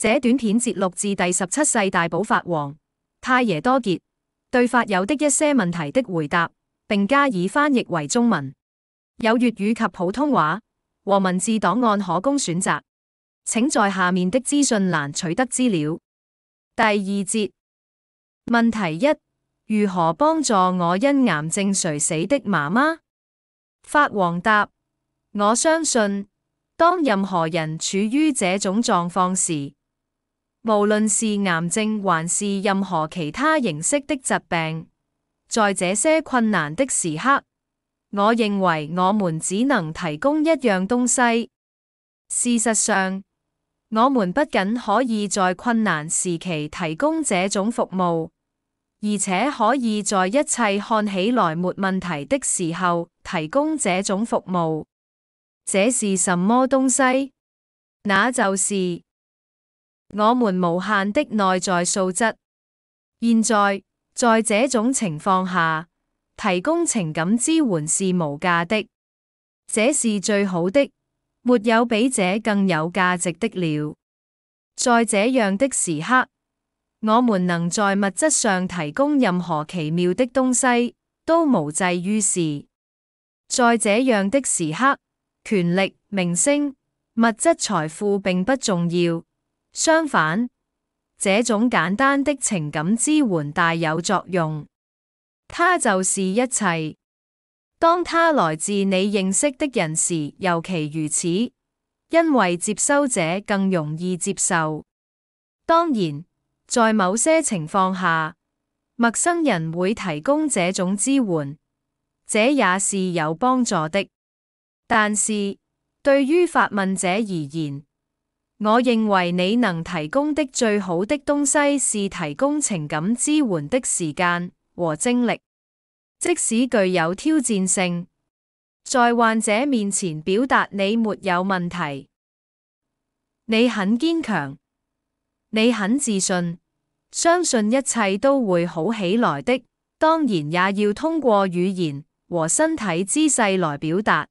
這短片節錄自第17世大寶法王太爺多傑對法友的一些問題的回答，並加以翻譯為中文，有粵語及普通話，和文字檔案可供選擇。請在下面的資訊欄取得資料。第二節，問題一：如何幫助我因癌症垂死的媽媽？法王答：我相信，當任何人處於這種狀況時，無論是癌症還是任何其他形式的疾病，在這些困難的時刻，我認為我們只能提供一樣東西。事實上，我們不僅可以在困難時期提供這種服務，而且可以在一切看起來沒問題的時候提供這種服務。這是什麼東西？那就是我們無限的內在素質。現在，在這種情況下，提供情感支援是無價的。這是最好的，沒有比這更有價值的了。在這樣的時刻，我們能在物質上提供任何奇妙的東西，都無濟於事。在這樣的時刻，權力、名聲、物質財富並不重要。相反，這種簡單的情感支援大有作用。它就是一切。當它來自你認識的人時，尤其如此，因為接收者更容易接受。當然，在某些情況下，陌生人會提供這種支援，這也是有幫助的。但是，對於發問者而言，我認為你能提供的最好的東西是提供情感支援的時間和精力，即使具有挑戰性，在患者面前表達你沒有問題，你很堅強，你很自信，相信一切都會好起來的。當然也要通過語言和身體姿勢來表達，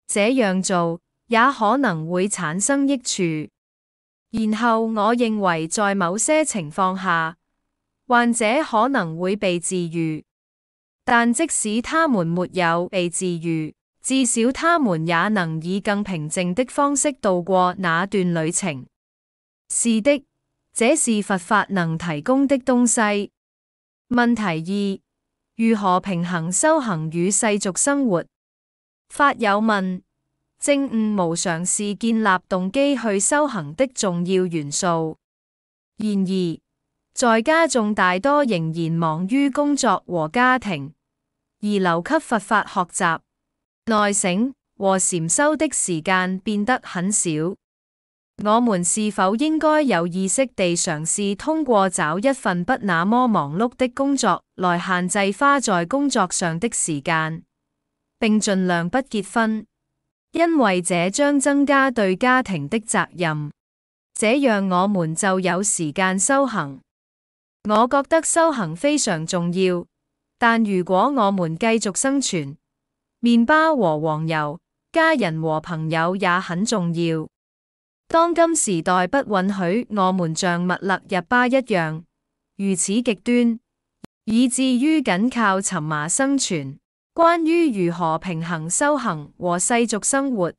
這樣做也可能會產生益處。然後我認為在某些情況下，患者可能會被治癒，但即使他們沒有被治癒，至少他們也能以更平靜的方式度過那段旅程。是的，這是佛法能提供的東西。問題二：如何平衡修行與世俗生活？法友問：證悟無常是建立動機去修行的重要元素。然而，在家中大多仍然忙於工作和家庭，而留給佛法學習、內省和禪修的時間變得很少。我們是否應該有意識地嘗試通過找一份不那麼忙碌的工作來限制花在工作上的時間，並盡量不結婚？因為這將增加對家庭的責任，這樣我們就有時間修行。我覺得修行非常重要，但如果我們繼續生存，麵包和黃油、家人和朋友也很重要。當今時代不允許我們像密勒日巴一樣如此極端，以至於僅靠尋麻生存。關於如何平衡修行和世俗生活，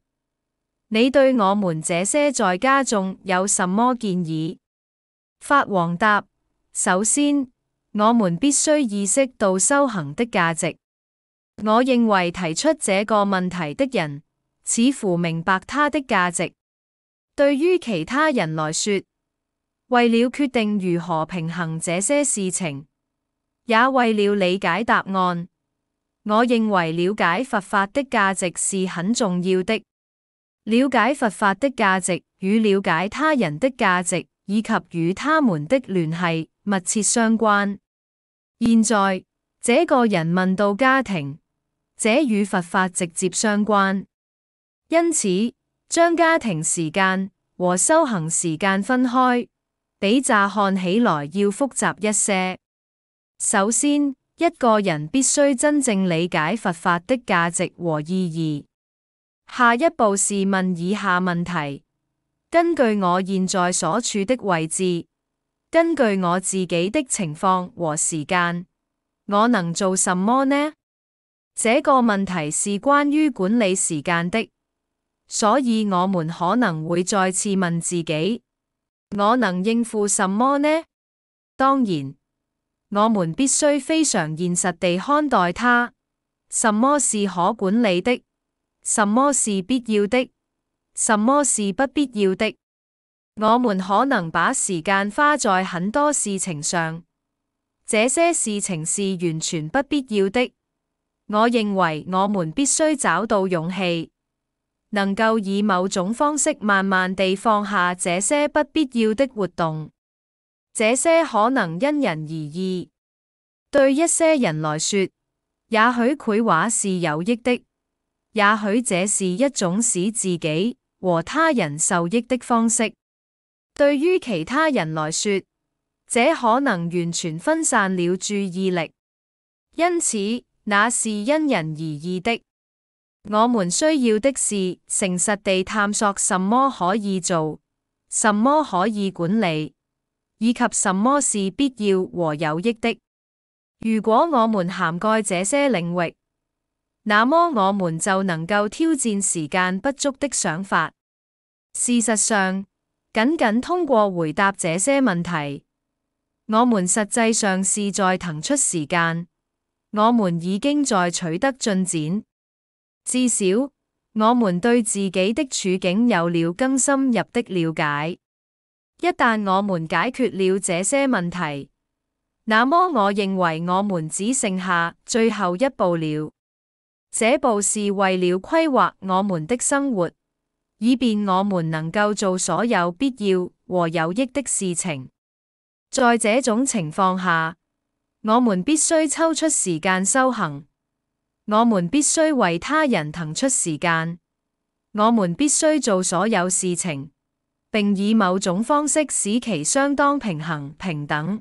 你對我們這些在家中有什麼建議？法王答：首先，我們必須意識到修行的價值。我認為提出這個問題的人，似乎明白它的價值。對於其他人來說，為了決定如何平衡這些事情，也為了理解答案，我認為了解佛法的價值是很重要的。了解佛法的價值與了解他人的價值以及與他們的聯繫密切相關。現在，這個人問到家庭，這與佛法直接相關。因此，將家庭時間和修行時間分開，比乍看起來要複雜一些。首先，一個人必須真正理解佛法的價值和意義。下一步是問以下問題：根據我現在所處的位置，根據我自己的情況和時間，我能做什麼呢？這個問題是關於管理時間的，所以我們可能會再次問自己：我能應付什麼呢？當然，我們必須非常現實地看待它。什麼是可管理的？什麼是必要的？什麼是不必要的？我們可能把時間花在很多事情上，這些事情是完全不必要的。我認為我們必須找到勇氣，能夠以某種方式慢慢地放下這些不必要的活動。這些可能因人而異。對一些人來說，也許繪畫是有益的，也許這是一種使自己和他人受益的方式。對於其他人來說，這可能完全分散了注意力。因此，那是因人而異的。我們需要的是誠實地探索什麼可以做，什麼可以管理，以及什麼是必要和有益的。如果我們涵蓋這些領域，那麼我們就能夠挑戰時間不足的想法。事實上，僅僅通過回答這些問題，我們實際上是在騰出時間。我們已經在取得進展，至少我們對自己的處境有了更深入的了解。一旦我們解決了這些問題，那麼我認為我們只剩下最後一步了。這步是為了規劃我們的生活，以便我們能夠做所有必要和有益的事情。在這種情況下，我們必須抽出時間修行，我們必須為他人騰出時間，我們必須做所有事情，並以某種方式使其相當平衡平等。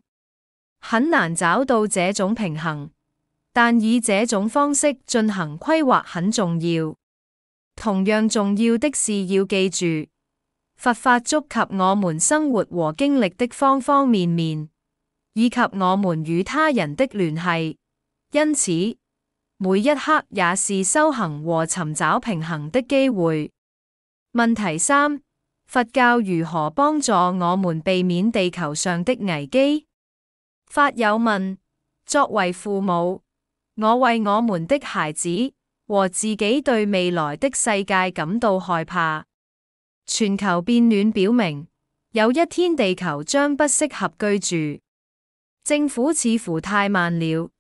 很難找到這種平衡，但以這種方式進行規劃很重要。同樣重要的是要記住，佛法觸及我們生活和經歷的方方面面，以及我們與他人的聯繫，因此每一刻也是修行和尋找平衡的機會。問題3：佛教如何幫助我們避免地球上的危機？法友問：作為父母，我為我們的孩子和自己對未來的世界感到害怕。全球變暖表明，有一天地球將不適合居住。政府似乎太慢了，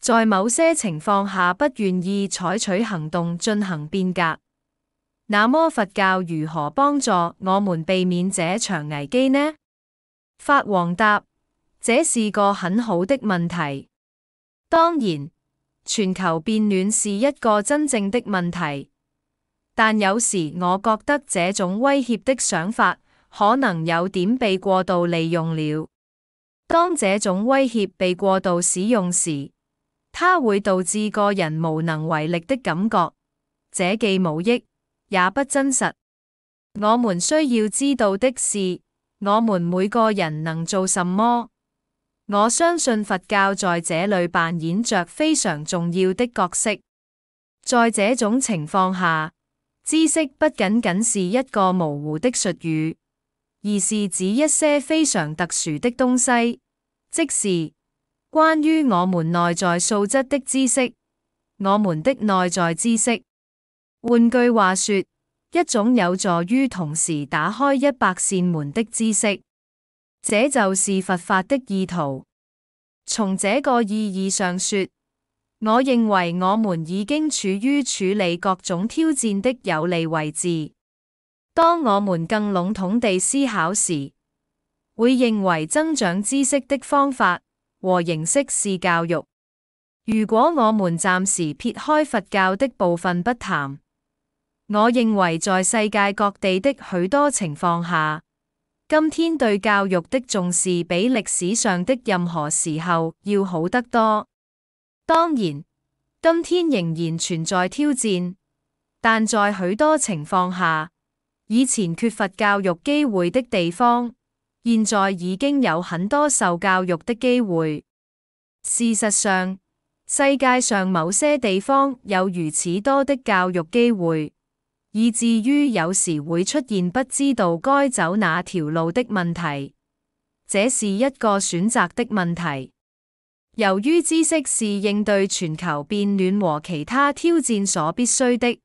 在某些情況下不願意採取行動進行變革。那麼佛教如何幫助我們避免這場危機呢？法王答：這是個很好的問題。當然，全球變暖是一個真正的問題，但有時我覺得這種威脅的想法可能有點被過度利用了。當這種威脅被過度使用時，它會導致個人無能為力的感覺，這既無益，也不真實。我們需要知道的是，我們每個人能做什麼。我相信佛教在這裡扮演着非常重要的角色。在這種情況下，知識不僅僅是一個模糊的術語，而是指一些非常特殊的東西，即是關於我們內在素質的知識，我們的內在知識。換句話說，一種有助於同時打開100扇門的知識。這就是佛法的意圖。從這個意義上說，我認為我們已經處於處理各種挑戰的有利位置。當我們更籠統地思考時，會認為增長知識的方法和形式是教育。如果我們暫時撇開佛教的部分不談，我認為在世界各地的許多情況下，今天對教育的重視比歷史上的任何時候要好得多。當然，今天仍然存在挑戰，但在許多情況下，以前缺乏教育機會的地方，現在已經有很多受教育的機會。事實上，世界上某些地方有如此多的教育機會，以至於有時會出現不知道該走哪條路的問題。這是一個選擇的問題。由於知識是應對全球變暖和其他挑戰所必須的，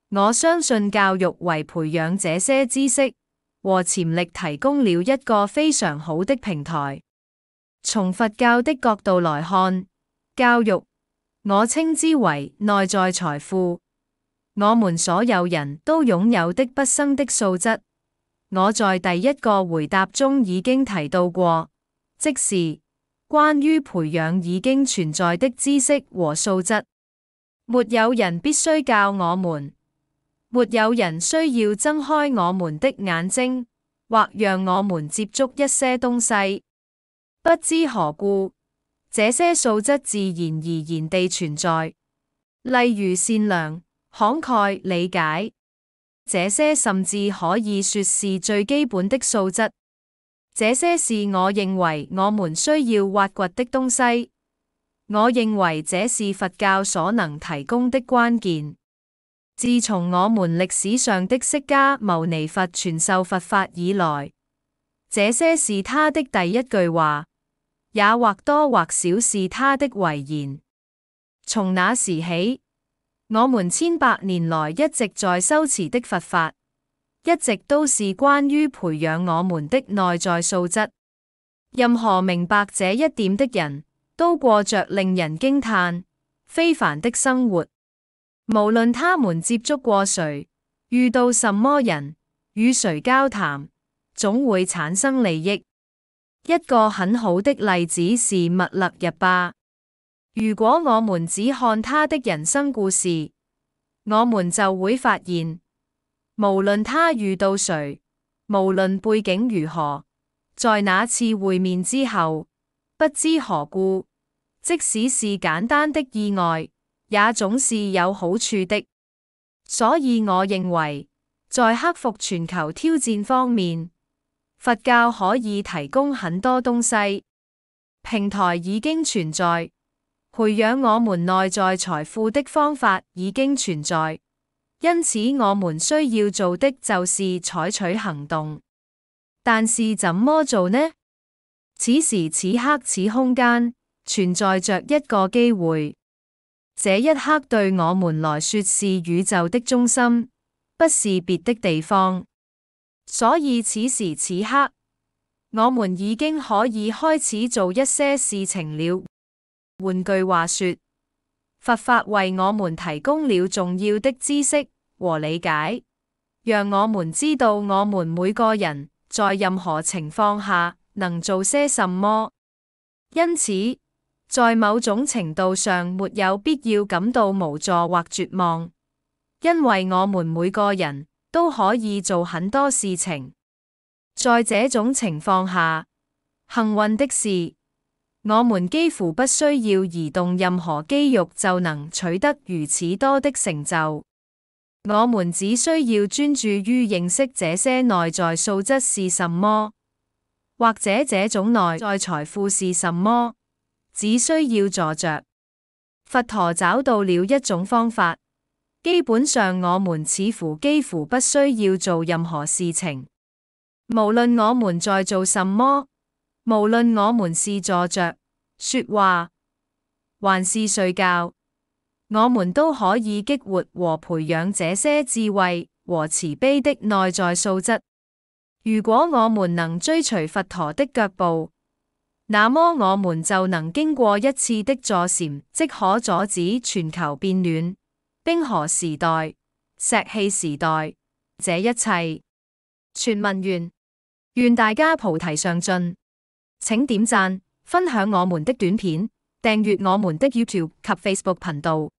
我相信教育為培養這些知識和潛力提供了一個非常好的平台。從佛教的角度來看，教育，我稱之為內在財富，我們所有人都擁有的畢生的素質。我在第一個回答中已經提到過，即是關於培養已經存在的知識和素質。沒有人必須教我們，沒有人需要睜開我們的眼睛，或讓我們接觸一些東西。不知何故，這些素質自然而然地存在，例如善良、慷慨、理解。這些甚至可以說是最基本的素質。這些是我認為我們需要挖掘的東西。我認為這是佛教所能提供的關鍵。自從我們歷史上的釋迦牟尼佛傳授佛法以來，這些是他的第一句話，也或多或少是他的遺言。從那時起，我們千百年來一直在修持的佛法，一直都是關於培養我們的內在素質。任何明白這一點的人，都過着令人驚嘆、非凡的生活。無論他們接觸過誰，遇到什麼人，與誰交談，總會產生利益。一個很好的例子是密勒日巴。如果我們只看他的人生故事，我們就會發現，無論他遇到誰，無論背景如何，在那次會面之後，不知何故，即使是簡單的意外，也總是有好處的。所以我認為，在克服全球挑戰方面，佛教可以提供很多東西。平台已經存在。培養我們內在財富的方法已經存在，因此我們需要做的就是採取行動。但是怎麼做呢？此時此刻此空間存在着一個機會，這一刻對我們來說是宇宙的中心，不是別的地方。所以此時此刻，我們已經可以開始做一些事情了。換句話說，佛法為我們提供了重要的知識和理解，讓我們知道我們每個人在任何情況下能做些什麼。因此，在某種程度上沒有必要感到無助或絕望，因為我們每個人都可以做很多事情。在這種情況下，幸運的是，我們幾乎不需要移動任何肌肉就能取得如此多的成就。我們只需要專注於認識這些內在素質是什麼，或者這種內在財富是什麼，只需要坐着。佛陀找到了一種方法，基本上我們似乎幾乎不需要做任何事情。無論我們在做什麼，無論我們是坐着、說話，還是睡覺，我們都可以激活和培養這些智慧和慈悲的內在素質。如果我們能追隨佛陀的腳步，那麼我們就能經過一次的坐禪，即可阻止全球變暖、冰河時代、石器時代，這一切。全文完。願大家菩提上進，請點讚、分享我們的短片，訂閱我們的 YouTube 及 Facebook 頻道。